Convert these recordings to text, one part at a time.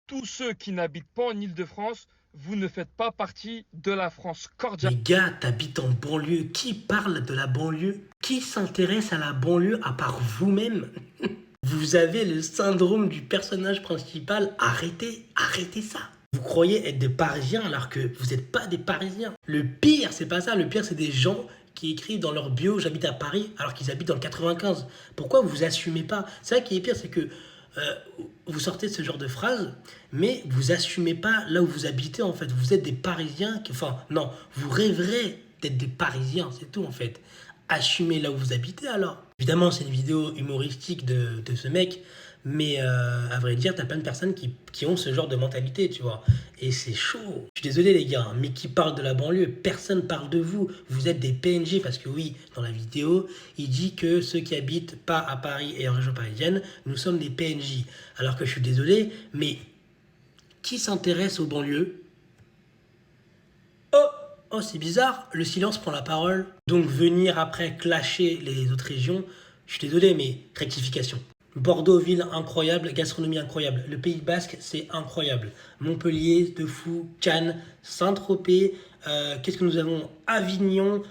tous ceux qui n'habitent pas en Île-de-France, vous ne faites pas partie de la France cordiale. Les gars, t'habites en banlieue. Qui parle de la banlieue? Qui s'intéresse à la banlieue à part vous-même? Vous avez le syndrome du personnage principal. Arrêtez, arrêtez ça. Vous croyez être des Parisiens alors que vous n'êtes pas des Parisiens. Le pire, c'est pas ça. Le pire, c'est des gens qui écrivent dans leur bio j'habite à Paris alors qu'ils habitent dans le 95. Pourquoi vous assumez pas? C'est ça qui est pire, c'est que euh, vous sortez de ce genre de phrase, mais vous assumez pas là où vous habitez en fait. Vous êtes des Parisiens, enfin non, vous rêverez d'être des Parisiens, c'est tout en fait. Assumez là où vous habitez alors. Évidemment, c'est une vidéo humoristique de ce mec, mais à vrai dire, t'as plein de personnes qui ont ce genre de mentalité, tu vois. Et c'est chaud. Je suis désolé les gars, hein, mais qui parle de la banlieue? Personne parle de vous. Vous êtes des PNJ parce que oui, dans la vidéo, il dit que ceux qui habitent pas à Paris et en région parisienne, nous sommes des PNJ. Alors que je suis désolé, mais qui s'intéresse aux banlieues? Oh, oh, c'est bizarre, le silence prend la parole. Donc venir après clasher les autres régions, je suis désolé, mais rectification. Bordeaux, ville incroyable, gastronomie incroyable. Le Pays Basque, c'est incroyable. Montpellier, de fou, Cannes, Saint-Tropez, qu'est-ce que nous avons? Avignon,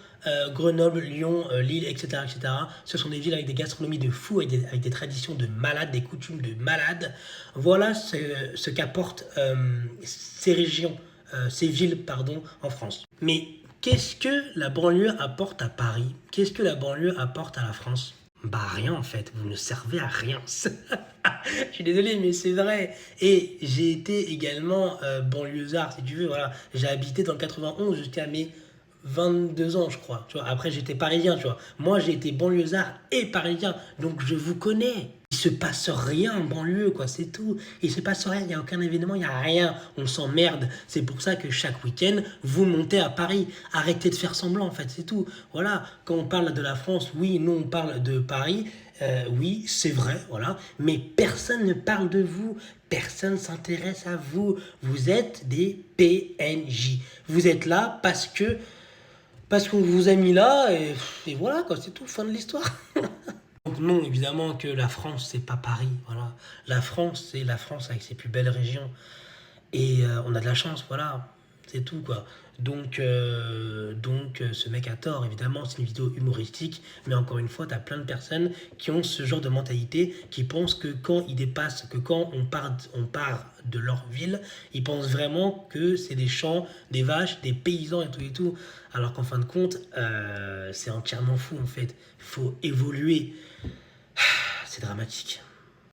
Grenoble, Lyon, Lille, etc., etc. Ce sont des villes avec des gastronomies de fou, avec des traditions de malades, des coutumes de malades. Voilà ce qu'apportent ces régions, ces villes, pardon, en France. Mais qu'est-ce que la banlieue apporte à Paris? Qu'est-ce que la banlieue apporte à la France? Bah rien en fait, vous ne servez à rien. Je suis désolé, mais c'est vrai. Et j'ai été également banlieusard, si tu veux. Voilà, j'ai habité dans le 91 jusqu'à mes 22 ans, je crois. Tu vois. Après, j'étais parisien, tu vois. Moi, j'ai été banlieusard et parisien, donc je vous connais. Il se passe rien en banlieue, quoi, c'est tout. Il se passe rien, il n'y a aucun événement, il n'y a rien. On s'emmerde. C'est pour ça que chaque week-end, vous montez à Paris. Arrêtez de faire semblant, en fait, c'est tout. Voilà, quand on parle de la France, oui, nous, on parle de Paris. Oui, c'est vrai, voilà. Mais personne ne parle de vous. Personne ne s'intéresse à vous. Vous êtes des PNJ. Vous êtes là parce qu'on vous a mis là et voilà quoi, c'est tout, fin de l'histoire. Donc non, évidemment que la France c'est pas Paris, voilà. La France c'est la France avec ses plus belles régions et on a de la chance, voilà, c'est tout quoi. Donc ce mec a tort, évidemment, c'est une vidéo humoristique, mais encore une fois, t'as plein de personnes qui ont ce genre de mentalité, qui pensent que quand ils dépassent, que quand on part de leur ville, ils pensent vraiment que c'est des champs, des vaches, des paysans et tout. Alors qu'en fin de compte, c'est entièrement fou en fait. Il faut évoluer. C'est dramatique.